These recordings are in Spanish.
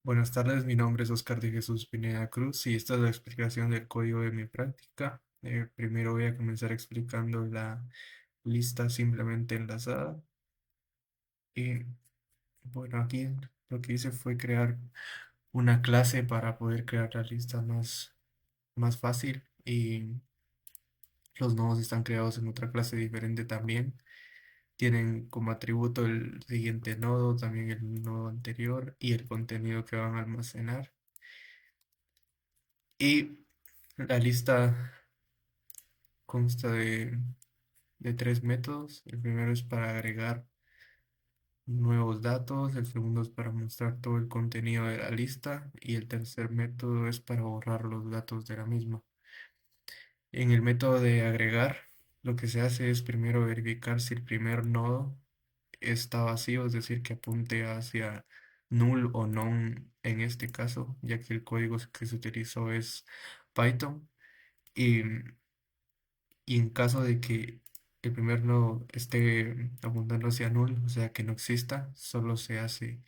Buenas tardes, mi nombre es Oscar de Jesús Pineda Cruz y esta es la explicación del código de mi práctica. Primero voy a comenzar explicando la lista simplemente enlazada. Y bueno, aquí lo que hice fue crear una clase para poder crear la lista más fácil, y los nodos están creados en otra clase diferente también. Tienen como atributo el siguiente nodo, también el nodo anterior y el contenido que van a almacenar. Y la lista consta de tres métodos. El primero es para agregar nuevos datos, el segundo es para mostrar todo el contenido de la lista y el tercer método es para borrar los datos de la misma. En el método de agregar, lo que se hace es primero verificar si el primer nodo está vacío, es decir, que apunte hacia null o none en este caso, ya que el código que se utilizó es Python. Y Y en caso de que el primer nodo esté apuntando hacia null, o sea que no exista, solo se hace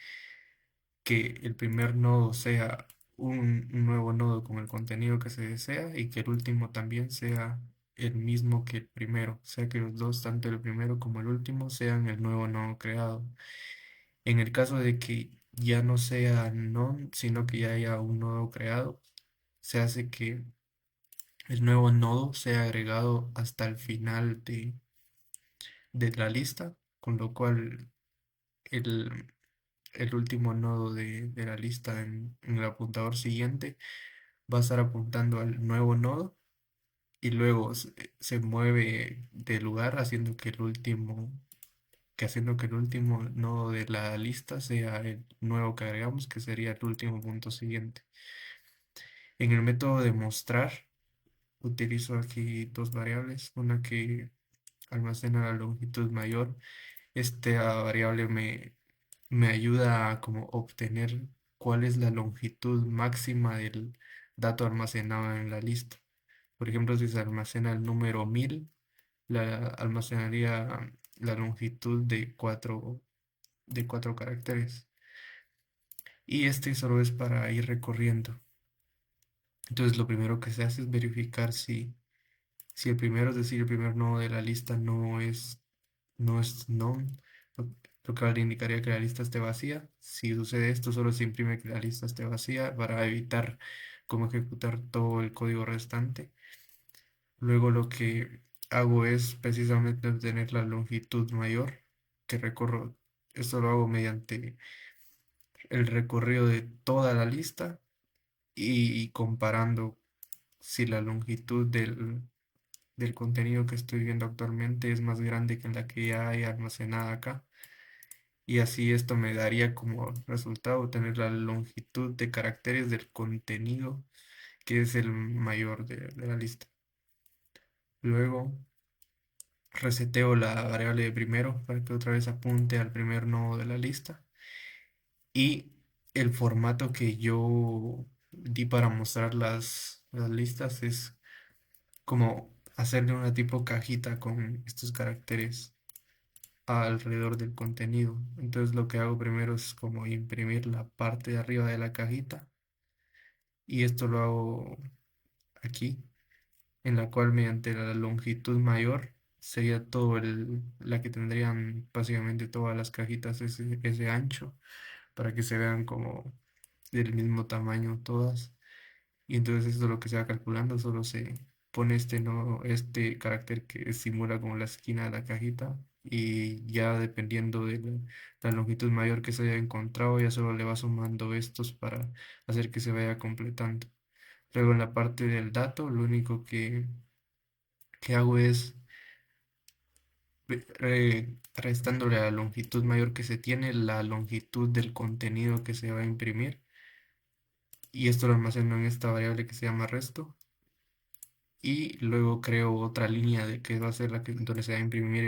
que el primer nodo sea un nuevo nodo con el contenido que se desea y que el último también sea el mismo que el primero, o sea que los dos, tanto el primero como el último, sean el nuevo nodo creado. En el caso de que ya no sea none, sino que ya haya un nodo creado, se hace que el nuevo nodo sea agregado hasta el final de la lista, con lo cual el, el último nodo de la lista en el apuntador siguiente va a estar apuntando al nuevo nodo y luego se mueve de lugar haciendo que el último nodo de la lista sea el nuevo que agregamos, que sería el último punto siguiente. En el método de mostrar utilizo aquí dos variables, una que almacena la longitud mayor. Esta variable me ayuda a como obtener cuál es la longitud máxima del dato almacenado en la lista. Por ejemplo, si se almacena el número 1000, almacenaría la longitud de cuatro caracteres. Y este solo es para ir recorriendo. Entonces lo primero que se hace es verificar si el primero, es decir, el primer nodo de la lista no es none, lo cual indicaría que la lista esté vacía. Si sucede esto, solo se imprime que la lista esté vacía para evitar cómo ejecutar todo el código restante. Luego lo que hago es precisamente obtener la longitud mayor que recorro. Esto lo hago mediante el recorrido de toda la lista y comparando si la longitud del contenido que estoy viendo actualmente es más grande que la que ya hay almacenada acá. Y así esto me daría como resultado tener la longitud de caracteres del contenido que es el mayor de la lista. Luego reseteo la variable de primero para que otra vez apunte al primer nodo de la lista. Y el formato que yo di para mostrar las listas es como hacerle una tipo cajita con estos caracteres alrededor del contenido. Entonces lo que hago primero es como imprimir la parte de arriba de la cajita, y esto lo hago aquí, en la cual mediante la longitud mayor sería la que tendrían básicamente todas las cajitas ese ancho, para que se vean como del mismo tamaño todas. Y entonces esto es lo que se va calculando, solo se pone este carácter que simula como la esquina de la cajita, y ya dependiendo de la longitud mayor que se haya encontrado, ya solo le va sumando estos para hacer que se vaya completando. Luego en la parte del dato, lo único que hago es restándole a la longitud mayor que se tiene, la longitud del contenido que se va a imprimir, y esto lo almaceno en esta variable que se llama resto. Y luego creo otra línea de que va a ser la que donde se va a imprimir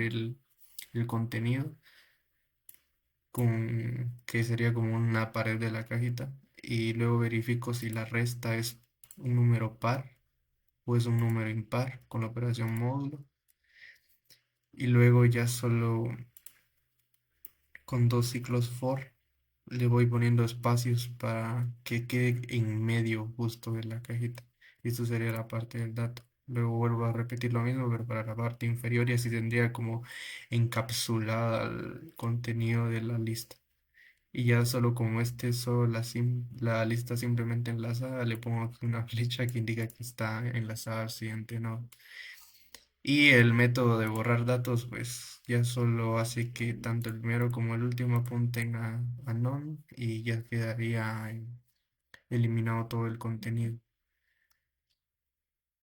el contenido, que sería como una pared de la cajita, y luego verifico si la resta es un número par o es un número impar con la operación módulo, y luego ya solo con dos ciclos for le voy poniendo espacios para que quede en medio justo de la cajita. Y esto sería la parte del dato. Luego vuelvo a repetir lo mismo, pero para la parte inferior y así tendría como encapsulada el contenido de la lista. Y ya solo como este es solo la lista simplemente enlazada, le pongo aquí una flecha que indica que está enlazada al siguiente nodo. Y el método de borrar datos, pues ya solo hace que tanto el primero como el último apunten a none y ya quedaría eliminado todo el contenido.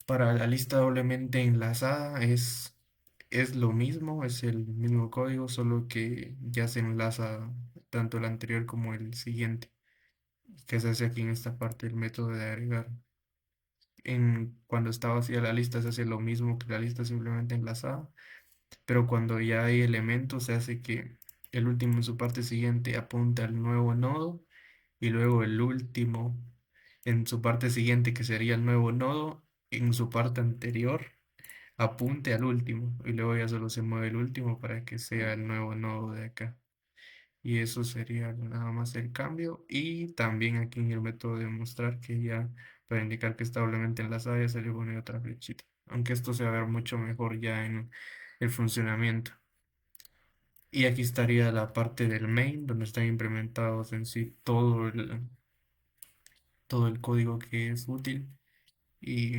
Para la lista doblemente enlazada es lo mismo, es el mismo código, solo que ya se enlaza tanto el anterior como el siguiente, que se hace aquí en esta parte del método de agregar. Cuando está vacía la lista se hace lo mismo que la lista simplemente enlazada, pero cuando ya hay elementos se hace que el último en su parte siguiente apunte al nuevo nodo y luego el último en su parte siguiente, que sería el nuevo nodo, en su parte anterior apunte al último y luego ya solo se mueve el último para que sea el nuevo nodo de acá. Y eso sería nada más el cambio. Y también aquí en el método de mostrar que ya para indicar que está doblemente enlazada ya se le pone otra flechita. Aunque esto se va a ver mucho mejor ya en el funcionamiento. Y aquí estaría la parte del main, donde están implementados en sí todo el código que es útil. Y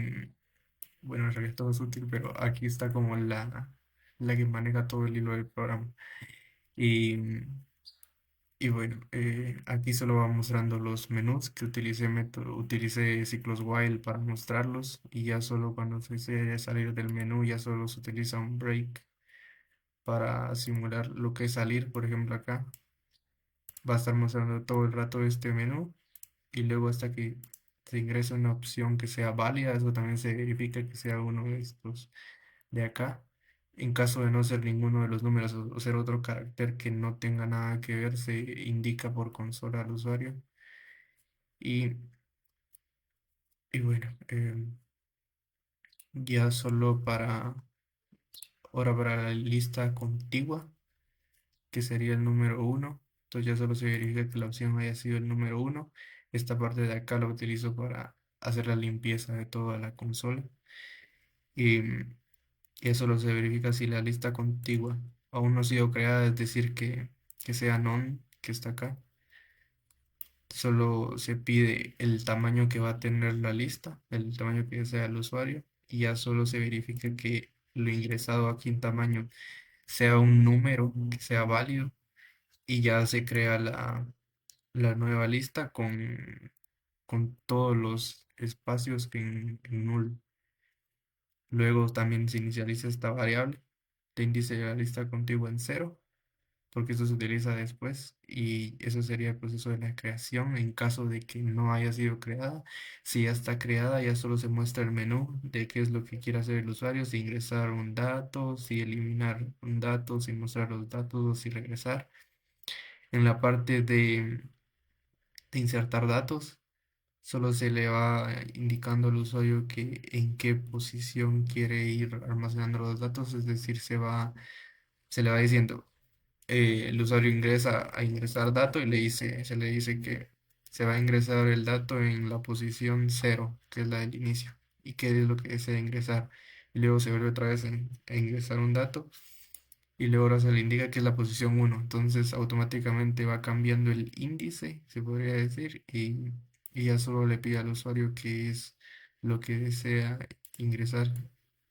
bueno, en realidad todo es útil, pero aquí está como la que maneja todo el hilo del programa. Y, y bueno, aquí solo va mostrando los menús que utilicé ciclos while para mostrarlos. Y ya solo cuando se desea salir del menú, ya solo se utiliza un break para simular lo que es salir. Por ejemplo, acá va a estar mostrando todo el rato este menú y luego hasta que se ingresa una opción que sea válida, eso también se verifica que sea uno de estos de acá. En caso de no ser ninguno de los números o ser otro carácter que no tenga nada que ver, se indica por consola al usuario. Y, y bueno, ya solo ahora para la lista contigua, que sería el número uno. Entonces ya solo se verifica que la opción haya sido el número uno. Esta parte de acá la utilizo para hacer la limpieza de toda la consola. Y, y eso solo se verifica si la lista contigua aún no ha sido creada, es decir, que sea none, que está acá. Solo se pide el tamaño que va a tener la lista, el tamaño que desea el usuario, y ya solo se verifica que lo ingresado aquí en tamaño sea un número que sea válido y ya se crea la nueva lista con todos los espacios en null. Luego también se inicializa esta variable de índice de la lista contigua en cero, porque eso se utiliza después y eso sería el proceso de la creación en caso de que no haya sido creada. Si ya está creada, ya solo se muestra el menú de qué es lo que quiere hacer el usuario, si ingresar un dato, si eliminar un dato, si mostrar los datos o si regresar. En la parte de insertar datos, solo se le va indicando al usuario que en qué posición quiere ir almacenando los datos, es decir, se le va diciendo, el usuario ingresa a ingresar dato y se le dice que se va a ingresar el dato en la posición cero, que es la del inicio, y qué es lo que desea ingresar. Y luego se vuelve otra vez a ingresar un dato y luego ahora se le indica que es la posición uno. Entonces automáticamente va cambiando el índice, se podría decir, y ya solo le pide al usuario qué es lo que desea ingresar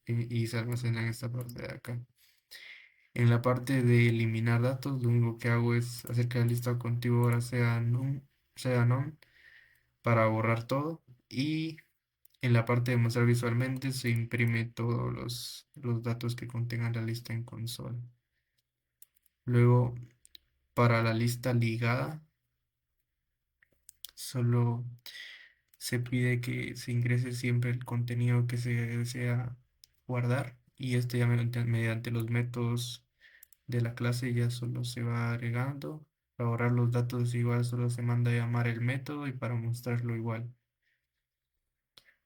y se almacena en esta parte de acá. En la parte de eliminar datos, lo único que hago es hacer que la lista contigo ahora sea none para borrar todo. Y en la parte de mostrar visualmente se imprime todos los datos que contengan la lista en consola. Luego, para la lista ligada, solo se pide que se ingrese siempre el contenido que se desea guardar. Y este ya mediante los métodos de la clase ya solo se va agregando. Para borrar los datos igual solo se manda a llamar el método y para mostrarlo igual.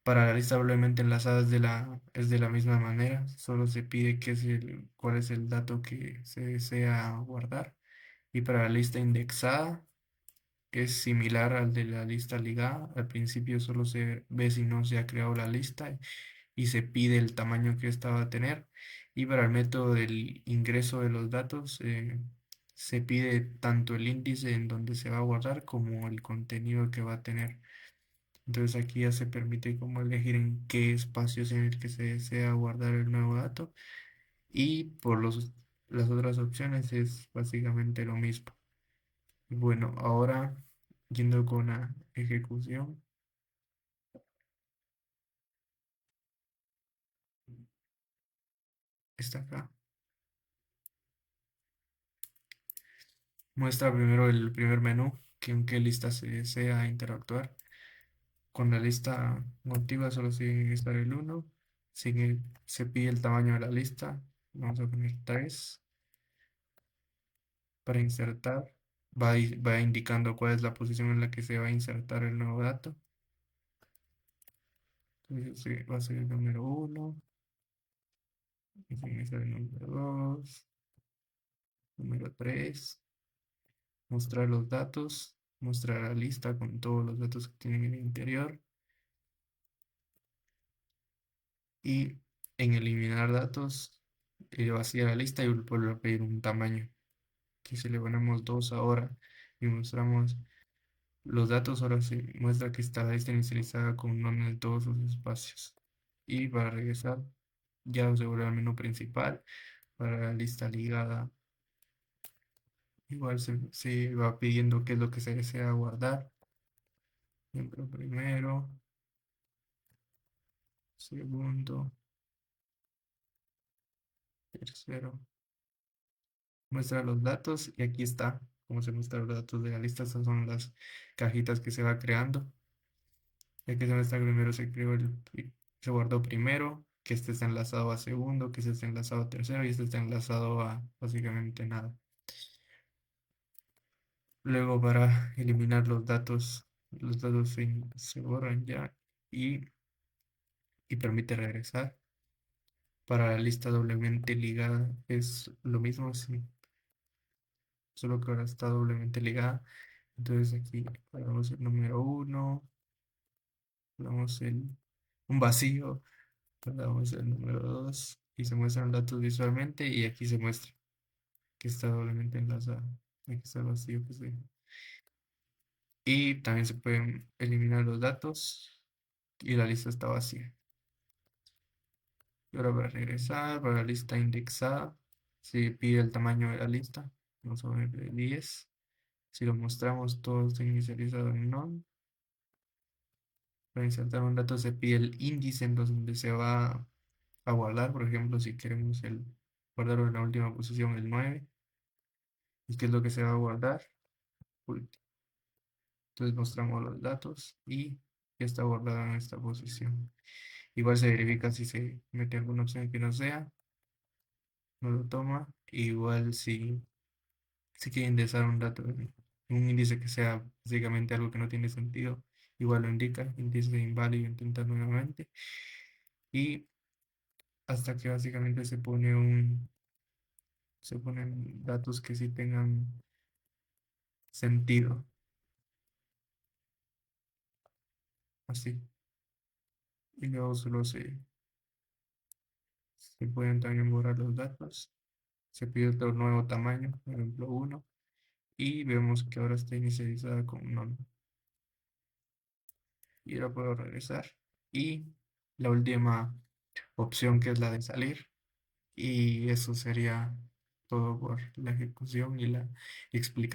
Para la lista doblemente enlazada es de la misma manera. Solo se pide cuál es el dato que se desea guardar. Y para la lista indexada es similar al de la lista ligada. Al principio solo se ve si no se ha creado la lista y se pide el tamaño que ésta va a tener. Y para el método del ingreso de los datos, se pide tanto el índice en donde se va a guardar como el contenido que va a tener. Entonces aquí ya se permite como elegir en qué espacios en el que se desea guardar el nuevo dato. Y por las otras opciones es básicamente lo mismo. Bueno, ahora yendo con la ejecución, está acá. Muestra primero el primer menú, que en qué lista se desea interactuar. Con la lista motiva solo sigue estar el uno. Se pide el tamaño de la lista. Vamos a poner 3 para insertar. Va indicando cuál es la posición en la que se va a insertar el nuevo dato. Entonces va a ser el número uno, ese es el número 2, número 3. Mostrar los datos. Mostrar la lista con todos los datos que tienen en el interior. Y en eliminar datos, vaciar la lista y volver a pedir un tamaño. Aquí si le ponemos 2 ahora y mostramos los datos, ahora se muestra que está la lista inicializada con un nombre en todos sus espacios. Y para regresar, ya se vuelve al menú principal. Para la lista ligada, igual se va pidiendo qué es lo que se desea guardar. Ejemplo primero, segundo, tercero. Muestra los datos y aquí está cómo se muestran los datos de la lista. Estas son las cajitas que se va creando. Ya que se muestra que primero se guardó primero, que este está enlazado a segundo, que este está enlazado a tercero y este está enlazado a básicamente nada. Luego para eliminar los datos se borran ya y, y permite regresar. Para la lista doblemente ligada es lo mismo, sí, solo que ahora está doblemente ligada. Entonces aquí ponemos el número uno, ponemos un vacío, ponemos el número 2 y se muestran datos visualmente y aquí se muestra que está doblemente enlazado. Aquí está el vacío que se... Y también se pueden eliminar los datos y la lista está vacía. Y ahora para regresar, para la lista indexada, se pide el tamaño de la lista. Vamos a ponerle 10. Si lo mostramos, todo está inicializado en none. Para insertar un dato se pide el índice en donde se va a guardar. Por ejemplo, si queremos guardarlo en la última posición, el 9. ¿Y qué es lo que se va a guardar? Último. Entonces mostramos los datos y ya está guardado en esta posición. Igual se verifica si se mete alguna opción que no sea, no lo toma. Igual si quiere indexar un dato, un índice que sea básicamente algo que no tiene sentido, igual lo indica, índice inválido, intenta nuevamente. Y hasta que básicamente se ponen datos que sí tengan sentido. Así. Y luego solo se pueden también borrar los datos. Se pide otro nuevo tamaño, por ejemplo uno. Y vemos que ahora está inicializada con none. Y ahora puedo regresar. Y la última opción que es la de salir. Y eso sería todo por la ejecución y la explicación.